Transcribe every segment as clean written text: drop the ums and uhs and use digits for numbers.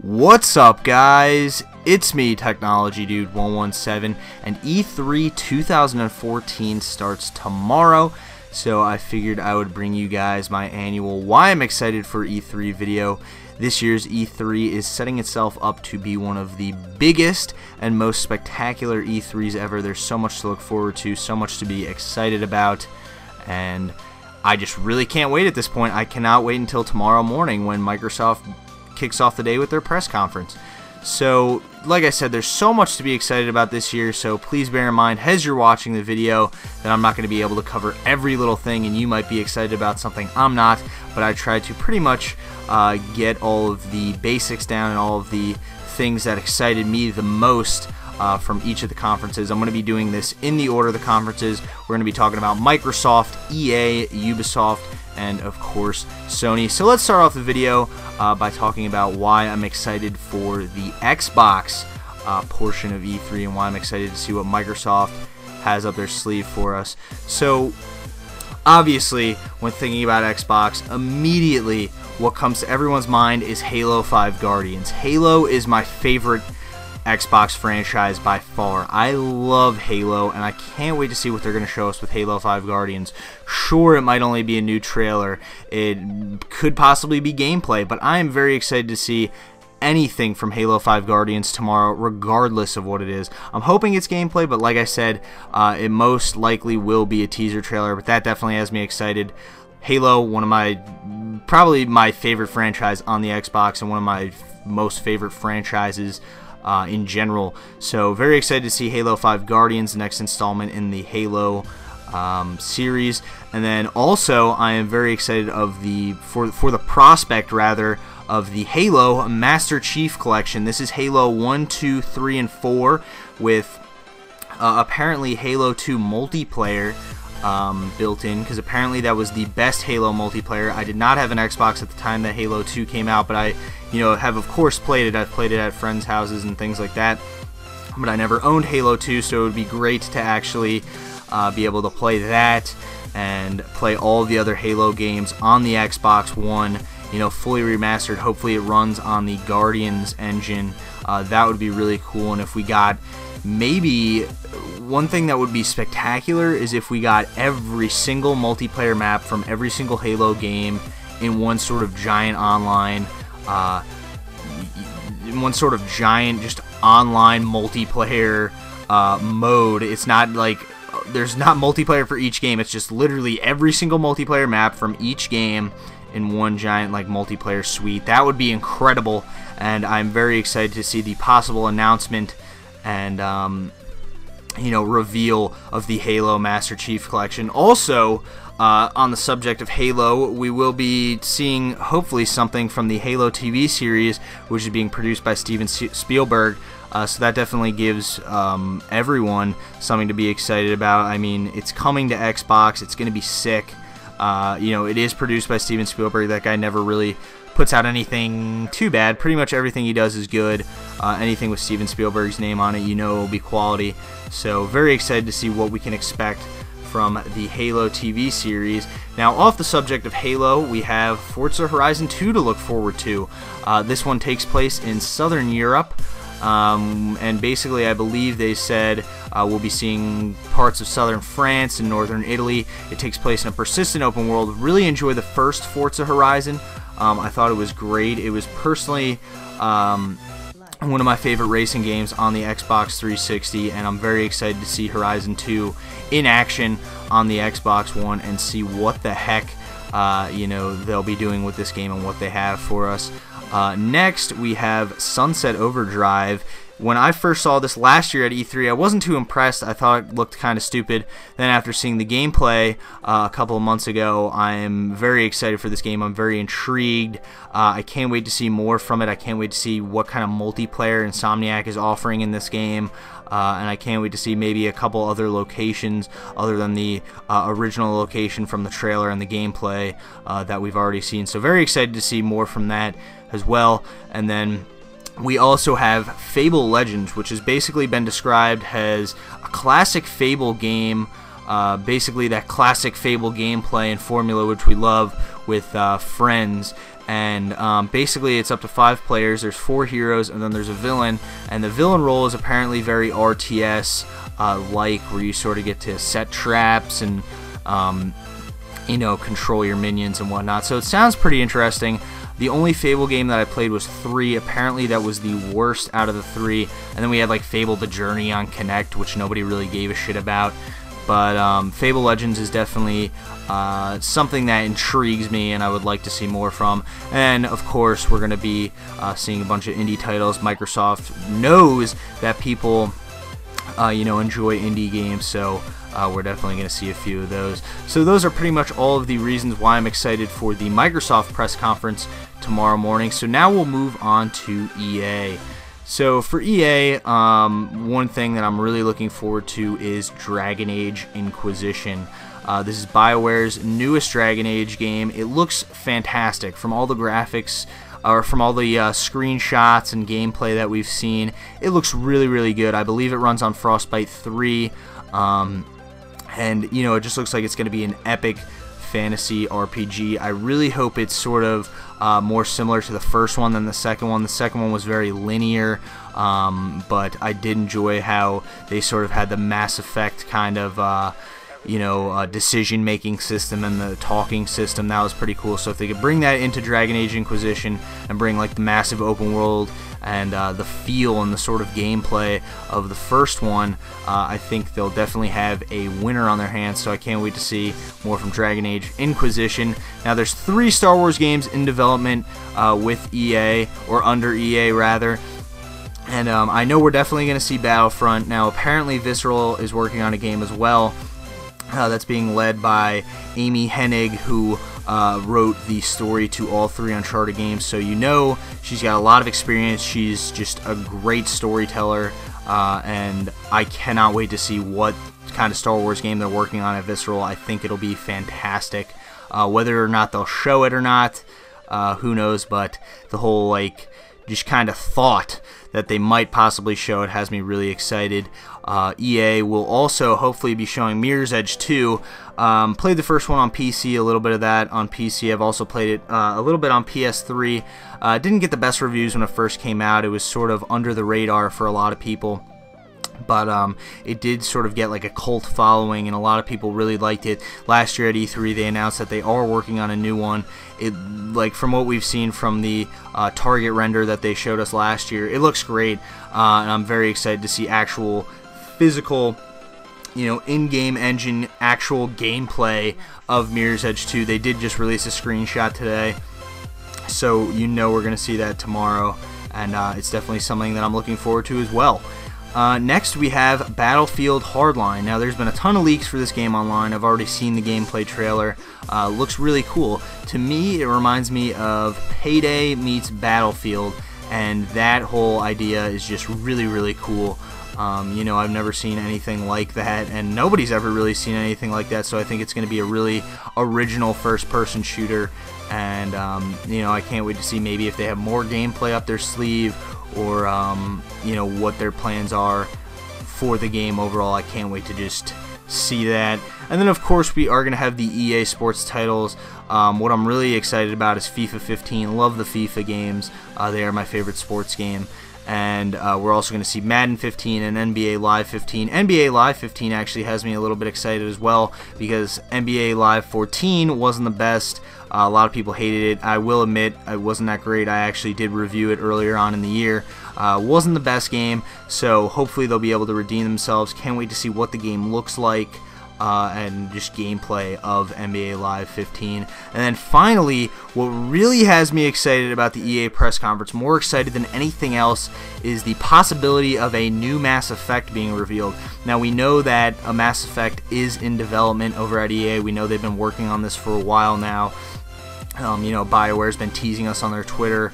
What's up, guys? It's me, Technology Dude 117, and E3 2014 starts tomorrow, so I figured I would bring you guys my annual Why I'm Excited for E3 video. This year's E3 is setting itself up to be one of the biggest and most spectacular E3s ever. There's so much to look forward to, so much to be excited about, and I just really can't wait at this point. I cannot wait until tomorrow morning when Microsoft kicks off the day with their press conference. So, like I said, there's so much to be excited about this year, so please bear in mind as you're watching the video that I'm not going to be able to cover every little thing, and you might be excited about something I'm not, but I tried to pretty much get all of the basics down and all of the things that excited me the most from each of the conferences. I'm going to be doing this in the order of the conferences. We're going to be talking about Microsoft, EA, Ubisoft, and of course Sony. So let's start off the video by talking about why I'm excited for the Xbox portion of E3 and why I'm excited to see what Microsoft has up their sleeve for us. So obviously, when thinking about Xbox, immediately what comes to everyone's mind is Halo 5 Guardians. Halo is my favorite Xbox franchise by far. I love Halo, and I can't wait to see what they're going to show us with Halo 5 Guardians. Sure, it might only be a new trailer. It could possibly be gameplay, but I am very excited to see anything from Halo 5 Guardians tomorrow, regardless of what it is. I'm hoping it's gameplay, but like I said, it most likely will be a teaser trailer, but that definitely has me excited. Halo, probably my favorite franchise on the Xbox, and one of my most favorite franchises in general. So very excited to see Halo 5 Guardians, the next installment in the Halo series. And then also I am very excited for the prospect rather of the Halo Master Chief Collection. This is Halo 1, 2, 3, and 4 with apparently Halo 2 multiplayer built in, because apparently that was the best Halo multiplayer. I did not have an Xbox at the time that Halo 2 came out, but I have of course played it. I've played it at friends' houses and things like that, but I never owned Halo 2, so it would be great to actually be able to play that and play all the other Halo games on the Xbox One, fully remastered. Hopefully it runs on the Guardians engine. That would be really cool. And if we got, maybe one thing that would be spectacular is if we got every single multiplayer map from every single Halo game in one sort of giant online just online multiplayer mode. It's not like there's not multiplayer for each game. It's just literally every single multiplayer map from each game in one giant multiplayer suite. That would be incredible, and I'm very excited to see the possible announcement and reveal of the Halo Master Chief Collection. Also, on the subject of Halo, we will be seeing hopefully something from the Halo TV series, which is being produced by Steven Spielberg. So that definitely gives everyone something to be excited about. I mean, it's coming to Xbox. It's going to be sick. It is produced by Steven Spielberg. That guy never really puts out anything too bad. Pretty much everything he does is good. Anything with Steven Spielberg's name on it, will be quality. So very excited to see what we can expect from the Halo TV series. Now, off the subject of Halo, we have Forza Horizon 2 to look forward to. This one takes place in Southern Europe. And basically I believe they said we'll be seeing parts of southern France and northern Italy. It takes place in a persistent open world. Really enjoyed the first Forza Horizon. I thought it was great. It was personally one of my favorite racing games on the Xbox 360, and I'm very excited to see Horizon 2 in action on the Xbox One and see what the heck they'll be doing with this game and what they have for us. Next, we have Sunset Overdrive. When I first saw this last year at E3, I wasn't too impressed. I thought it looked kind of stupid. Then after seeing the gameplay a couple of months ago, I am very excited for this game. I'm very intrigued. I can't wait to see more from it. I can't wait to see what kind of multiplayer Insomniac is offering in this game. And I can't wait to see maybe a couple other locations other than the original location from the trailer and the gameplay that we've already seen. So very excited to see more from that as well. And then we also have Fable Legends, which has basically been described as a classic Fable game, basically that classic Fable gameplay and formula which we love with friends. and basically it's up to 5 players. There's 4 heroes, and then there's a villain, and the villain role is apparently very RTS like, where you sort of get to set traps and you know, control your minions and whatnot. So it sounds pretty interesting. The only Fable game that I played was 3. Apparently that was the worst out of the 3. And then we had like Fable The Journey on Kinect, which nobody really gave a shit about. But Fable Legends is definitely something that intrigues me and I would like to see more from. And of course we're going to be seeing a bunch of indie titles. Microsoft knows that people you know, enjoy indie games, so we're definitely going to see a few of those. So those are pretty much all of the reasons why I'm excited for the Microsoft press conference tomorrow morning. So now we'll move on to EA. So for EA, one thing that I'm really looking forward to is Dragon Age Inquisition. This is BioWare's newest Dragon Age game. It looks fantastic from all the graphics, or from all the screenshots and gameplay that we've seen. It looks really, really good. I believe it runs on Frostbite 3, and you know, it just looks like it's going to be an epic fantasy RPG. I really hope it's sort of more similar to the first one than the second one. The second one was very linear, but I did enjoy how they sort of had the Mass Effect kind of you know, decision-making system and the talking system. That was pretty cool. So if they could bring that into Dragon Age Inquisition and bring like the massive open world and the feel and the sort of gameplay of the first one, I think they'll definitely have a winner on their hands. So I can't wait to see more from Dragon Age Inquisition. Now there's 3 Star Wars games in development with EA, or under EA rather. And I know we're definitely going to see Battlefront. Now apparently Visceral is working on a game as well. That's being led by Amy Hennig, who wrote the story to all 3 Uncharted games. So you know she's got a lot of experience. She's just a great storyteller, and I cannot wait to see what kind of Star Wars game they're working on at Visceral. I think it'll be fantastic. Whether or not they'll show it or not, who knows, but the whole like just kind of thought that they might possibly show it has me really excited. EA will also hopefully be showing Mirror's Edge 2. Played the first one on PC, a little bit of that on PC. I've also played it a little bit on PS3. Didn't get the best reviews when it first came out. It was sort of under the radar for a lot of people. But it did sort of get like a cult following, and a lot of people really liked it. Last year at E3 they announced that they are working on a new one. It, like, from what we've seen from the target render that they showed us last year, it looks great, and I'm very excited to see actual physical, you know, in-game engine, actual gameplay of Mirror's Edge 2. They did just release a screenshot today, so you know we're going to see that tomorrow, and it's definitely something that I'm looking forward to as well. Next we have Battlefield Hardline. Now there's been a ton of leaks for this game online. I've already seen the gameplay trailer. Looks really cool. To me it reminds me of Payday meets Battlefield, and that whole idea is just really, really cool. You know, I've never seen anything like that, and nobody's ever really seen anything like that, so I think it's going to be a really original first-person shooter, and you know, I can't wait to see maybe if they have more gameplay up their sleeve, or you know, what their plans are for the game overall. I can't wait to just see that. And then of course we are going to have the EA Sports titles. What I'm really excited about is FIFA 15. Love the FIFA games. They are my favorite sports game. And we're also going to see Madden 15 and NBA Live 15. NBA Live 15 actually has me a little bit excited as well, because NBA Live 14 wasn't the best. A lot of people hated it. I will admit it wasn't that great. I actually did review it earlier on in the year. Wasn't the best game, so hopefully they'll be able to redeem themselves. Can't wait to see what the game looks like. And just gameplay of NBA Live 15. And then finally, what really has me excited about the EA press conference, more excited than anything else, is the possibility of a new Mass Effect being revealed. Now we know that a Mass Effect is in development over at EA. We know they've been working on this for a while now. You know, BioWare's been teasing us on their Twitter.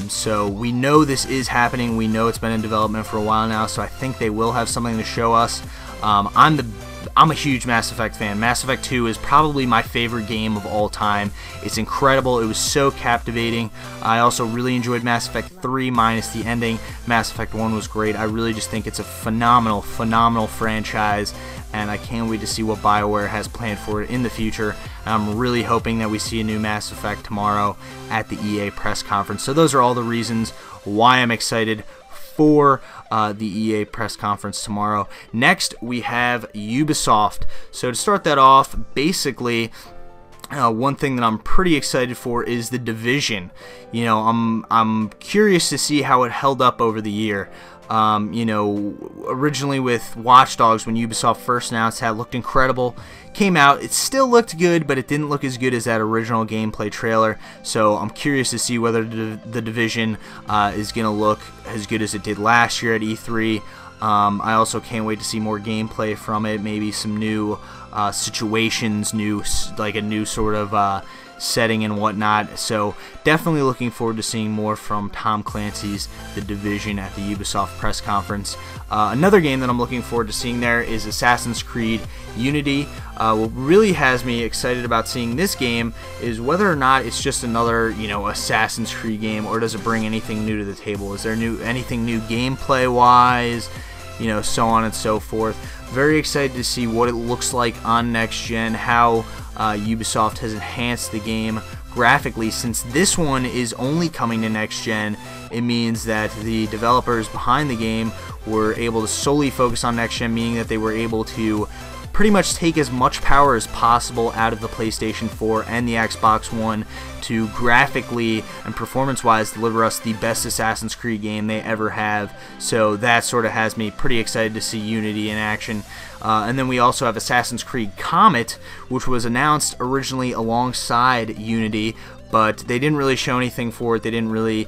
So we know this is happening. We know it's been in development for a while now, so I think they will have something to show us. I'm a huge Mass Effect fan. Mass Effect 2 is probably my favorite game of all time. It's incredible. It was so captivating. I also really enjoyed Mass Effect 3 minus the ending. Mass Effect 1 was great. I really just think it's a phenomenal, phenomenal franchise, and I can't wait to see what BioWare has planned for it in the future. and I'm really hoping that we see a new Mass Effect tomorrow at the EA press conference. So those are all the reasons why I'm excited for the EA press conference tomorrow. Next, we have Ubisoft. So to start that off, basically, one thing that I'm pretty excited for is The Division. You know, I'm curious to see how it held up over the year. You know, originally with Watch Dogs, when Ubisoft first announced that, it looked incredible. Came out, it still looked good, but it didn't look as good as that original gameplay trailer. So I'm curious to see whether The Division is going to look as good as it did last year at E3. I also can't wait to see more gameplay from it, maybe some new situations, like a new sort of setting and whatnot. So definitely looking forward to seeing more from Tom Clancy's The Division at the Ubisoft press conference. Another game that I'm looking forward to seeing there is Assassin's Creed Unity. What really has me excited about seeing this game is whether or not it's just another, you know, Assassin's Creed game, or does it bring anything new to the table? Is there anything new gameplay wise? You know, so on and so forth. Very excited to see what it looks like on next gen, how Ubisoft has enhanced the game graphically. Since this one is only coming to next gen, it means that the developers behind the game were able to solely focus on next gen, meaning that they were able to pretty much take as much power as possible out of the PlayStation 4 and the Xbox One to graphically and performance-wise deliver us the best Assassin's Creed game they ever have. So that sort of has me pretty excited to see Unity in action. And then we also have Assassin's Creed Comet, which was announced originally alongside Unity, but they didn't really show anything for it. They didn't really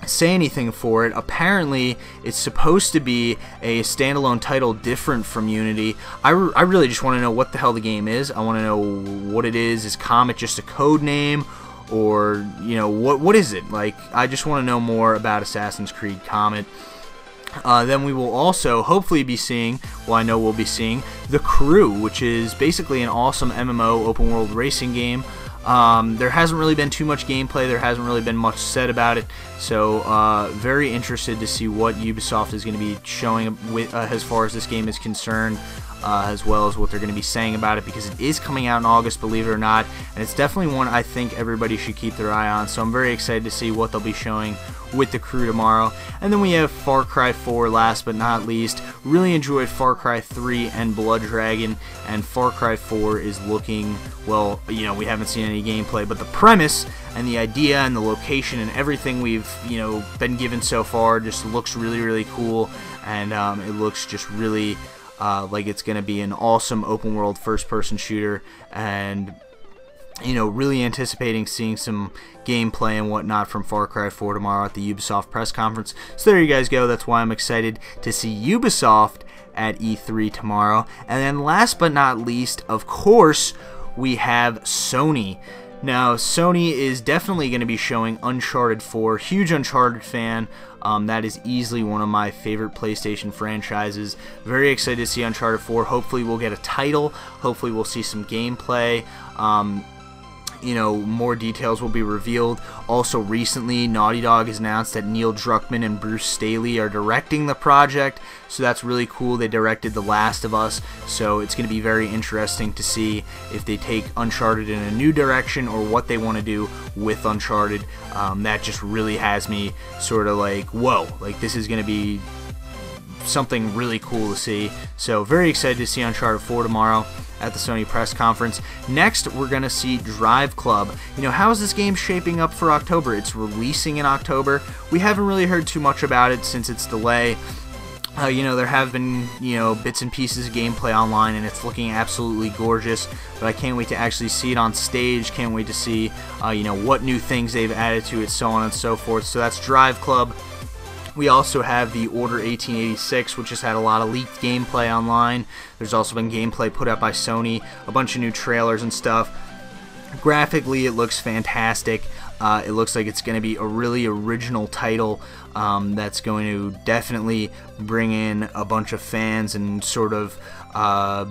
say anything for it. Apparently it's supposed to be a standalone title different from Unity. I really just want to know what the hell the game is. I want to know what it is. Is Comet just a code name, or, you know, what is it? Like, I just want to know more about Assassin's Creed Comet. Then we will also hopefully be seeing, well, I know we'll be seeing The Crew, which is basically an awesome MMO open world racing game. There hasn't really been too much gameplay, there hasn't really been much said about it, so very interested to see what Ubisoft is going to be showing with, as far as this game is concerned, as well as what they're going to be saying about it, because it is coming out in August, believe it or not, and it's definitely one I think everybody should keep their eye on. So I'm very excited to see what they'll be showing with The Crew tomorrow. And then we have Far Cry 4, last but not least. Really enjoyed Far Cry 3 and Blood Dragon, and Far Cry 4 is looking, well, you know, we haven't seen any gameplay, but the premise and the idea and the location and everything we've, you know, been given so far just looks really, really cool, and it looks just really like it's going to be an awesome open world first person shooter, and, you know, really anticipating seeing some gameplay and whatnot from Far Cry 4 tomorrow at the Ubisoft press conference. So there you guys go. That's why I'm excited to see Ubisoft at E3 tomorrow. And then last but not least, of course, we have Sony. Now, Sony is definitely going to be showing Uncharted 4. Huge Uncharted fan. That is easily one of my favorite PlayStation franchises. Very excited to see Uncharted 4. Hopefully we'll get a title. Hopefully we'll see some gameplay. You know, more details will be revealed. Also, recently, Naughty Dog has announced that Neil Druckmann and Bruce Staley are directing the project, so that's really cool. They directed The Last of Us, so it's going to be very interesting to see if they take Uncharted in a new direction or what they want to do with Uncharted. That just really has me sort of like, whoa, like this is going to be something really cool to see. So very excited to see Uncharted 4 tomorrow at the Sony press conference. Next, we're going to see Drive Club. You know, how is this game shaping up for October? It's releasing in October. We haven't really heard too much about it since its delay. You know, there have been, you know, bits and pieces of gameplay online, and it's looking absolutely gorgeous, but I can't wait to actually see it on stage. Can't wait to see, you know, what new things they've added to it, so on and so forth. So that's Drive Club. We also have the Order 1886, which has had a lot of leaked gameplay online. There's also been gameplay put out by Sony, a bunch of new trailers and stuff. Graphically, it looks fantastic. It looks like it's going to be a really original title that's going to definitely bring in a bunch of fans and sort of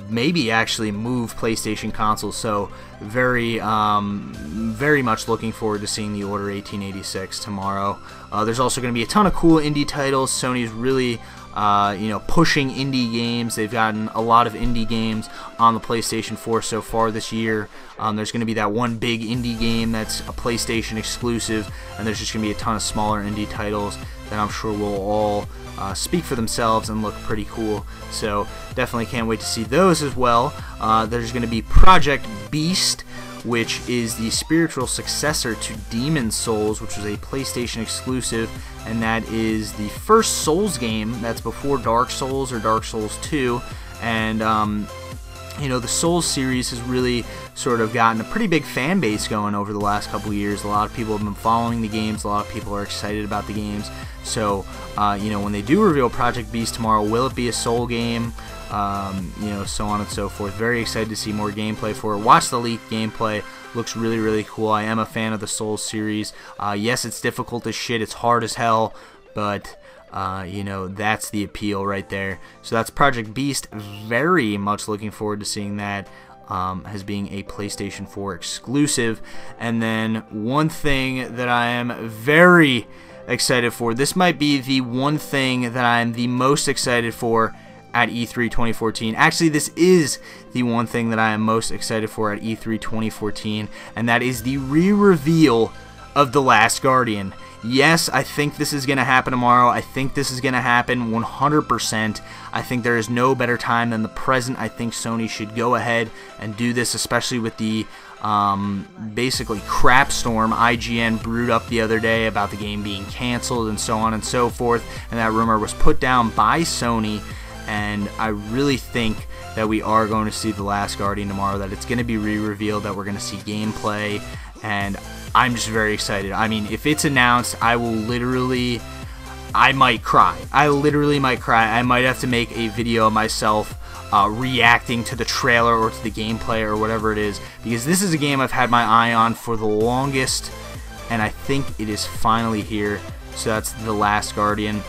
maybe actually move PlayStation consoles. So very much looking forward to seeing the Order 1886 tomorrow. There's also going to be a ton of cool indie titles. Sony's really pushing indie games. They've gotten a lot of indie games on the PlayStation 4 so far this year. There's going to be that one big indie game that's a PlayStation exclusive, and there's just going to be a ton of smaller indie titles that I'm sure will all speak for themselves and look pretty cool. So definitely can't wait to see those as well. There's going to be Project Beast, which is the spiritual successor to Demon's Souls, which was a PlayStation exclusive, and that is the first Souls game that's before Dark Souls or Dark Souls 2. And the Souls series has really sort of gotten a pretty big fan base going over the last couple of years. A lot of people have been following the games. A lot of people are excited about the games. So, when they do reveal Project Beast tomorrow, will it be a Soul game? So on and so forth. Very excited to see more gameplay for it. Watch the leaked gameplay. Looks really, really cool. I am a fan of the Souls series. Yes, it's difficult as shit. It's hard as hell. But that's the appeal right there. So that's Project Beast. Very much looking forward to seeing that as being a PlayStation 4 exclusive. And then one thing that I am very excited for, this might be the one thing that I'm the most excited for at E3 2014. Actually, this is the one thing that I am most excited for at E3 2014, and that is the re-reveal of The Last Guardian. Yes, I think this is going to happen tomorrow. I think this is going to happen 100%. I think there is no better time than the present. I think Sony should go ahead and do this, especially with the basically crap storm IGN brewed up the other day about the game being canceled and so on and so forth, and that rumor was put down by Sony. And I really think that we are going to see The Last Guardian tomorrow, that it's going to be re-revealed, that we're going to see gameplay, and I'm just very excited. I mean, if it's announced, I might cry. I literally might cry. I might have to make a video of myself reacting to the trailer or to the gameplay or whatever it is, because this is a game I've had my eye on for the longest, and I think it is finally here. So that's The Last Guardian.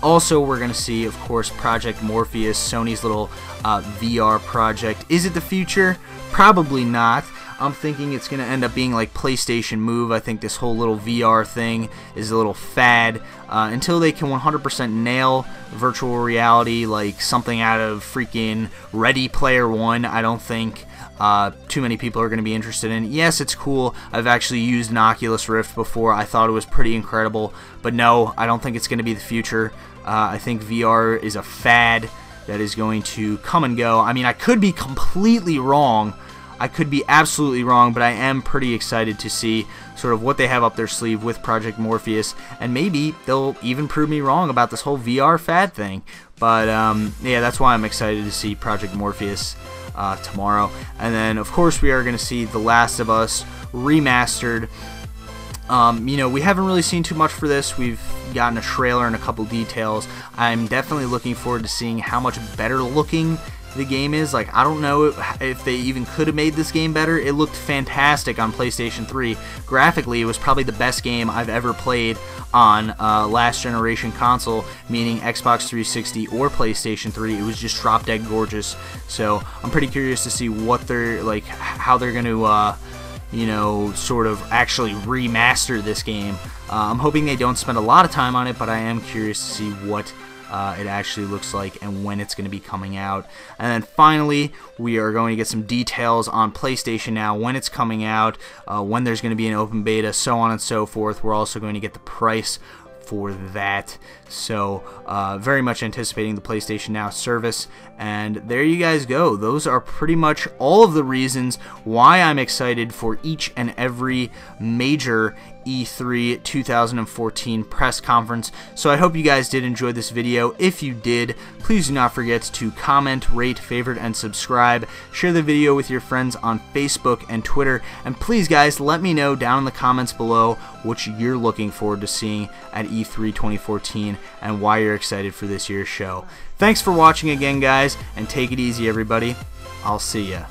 Also, we're going to see, of course, Project Morpheus, Sony's little VR project. Is it the future? Probably not. I'm thinking it's going to end up being like PlayStation Move. I think this whole little VR thing is a little fad. Until they can 100% nail virtual reality, like something out of freaking Ready Player One, I don't think too many people are going to be interested in. Yes, it's cool. I've actually used an Oculus Rift before. I thought it was pretty incredible. But no, I don't think it's going to be the future. I think VR is a fad that is going to come and go. I mean, I could be completely wrong. I could be absolutely wrong, but I am pretty excited to see sort of what they have up their sleeve with Project Morpheus, and maybe they'll even prove me wrong about this whole VR fad thing. But yeah, that's why I'm excited to see Project Morpheus tomorrow. And then, of course, we are going to see The Last of Us remastered. We haven't really seen too much for this. We've gotten a trailer and a couple details. I'm definitely looking forward to seeing how much better looking the game is. Like, I don't know if they even could have made this game better. It looked fantastic on PlayStation 3. Graphically, it was probably the best game I've ever played on last generation console, meaning Xbox 360 or PlayStation 3. It was just drop dead gorgeous. So I'm pretty curious to see what they're like, how they're going to sort of actually remaster this game. I'm hoping they don't spend a lot of time on it, but I am curious to see what it actually looks like and when it's going to be coming out. And then finally, we are going to get some details on PlayStation Now, when it's coming out, when there's going to be an open beta, so on and so forth. We're also going to get the price for that. So very much anticipating the PlayStation Now service. And there you guys go. Those are pretty much all of the reasons why I'm excited for each and every major E3 2014 press conference. So I hope you guys did enjoy this video. If you did, please do not forget to comment, rate, favorite, and subscribe. Share the video with your friends on Facebook and Twitter. And please, guys, let me know down in the comments below what you're looking forward to seeing at E3 2014 and why you're excited for this year's show. Thanks for watching again, guys, and take it easy, everybody. I'll see ya.